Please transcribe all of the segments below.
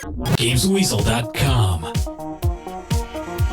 GamesWeasel.com.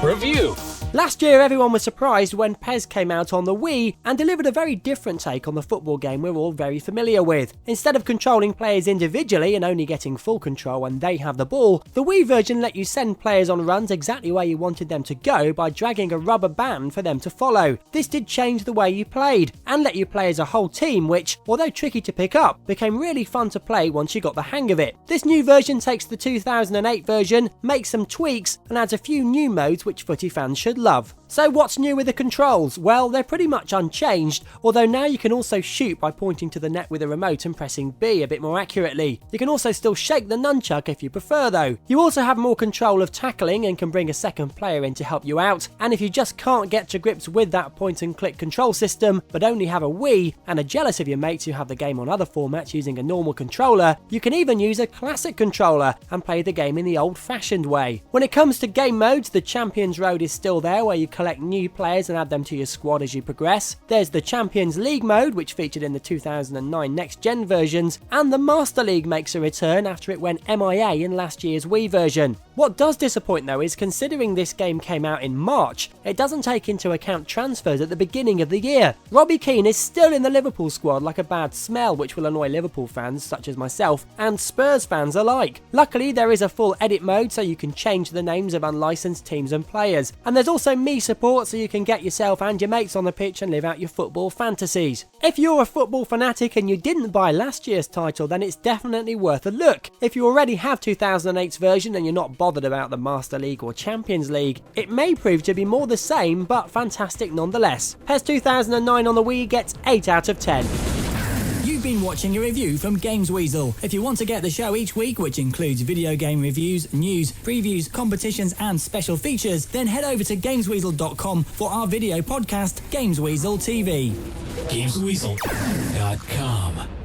Review. Last year, everyone was surprised when PES came out on the Wii and delivered a very different take on the football game we're all very familiar with. Instead of controlling players individually and only getting full control when they have the ball, the Wii version let you send players on runs exactly where you wanted them to go by dragging a rubber band for them to follow. This did change the way you played and let you play as a whole team, which, although tricky to pick up, became really fun to play once you got the hang of it. This new version takes the 2008 version, makes some tweaks and adds a few new modes which footy fans should love. So what's new with the controls? Well, they're pretty much unchanged, although now you can also shoot by pointing to the net with a remote and pressing B a bit more accurately. You can also still shake the nunchuck if you prefer though. You also have more control of tackling and can bring a second player in to help you out, and if you just can't get to grips with that point and click control system but only have a Wii and are jealous of your mates who have the game on other formats using a normal controller, you can even use a classic controller and play the game in the old-fashioned way. When it comes to game modes, the Champions Road is still there where you collect new players and add them to your squad as you progress. There's the Champions League mode, which featured in the 2009 next-gen versions, and the Master League makes a return after it went MIA in last year's Wii version. What does disappoint though is, considering this game came out in March, it doesn't take into account transfers at the beginning of the year. Robbie Keane is still in the Liverpool squad like a bad smell, which will annoy Liverpool fans such as myself and Spurs fans alike. Luckily, there is a full edit mode so you can change the names of unlicensed teams and players, and there's also me support so you can get yourself and your mates on the pitch and live out your football fantasies. If you're a football fanatic and you didn't buy last year's title, then it's definitely worth a look. If you already have 2008's version and you're not bothered about the Master League or Champions League, it may prove to be more the same but fantastic nonetheless. PES 2009 on the Wii gets 8 out of 10. You've been watching a review from Games Weasel. If you want to get the show each week, which includes video game reviews, news, previews, competitions and special features, then head over to GamesWeasel.com for our video podcast, Games Weasel TV. GamesWeasel.com.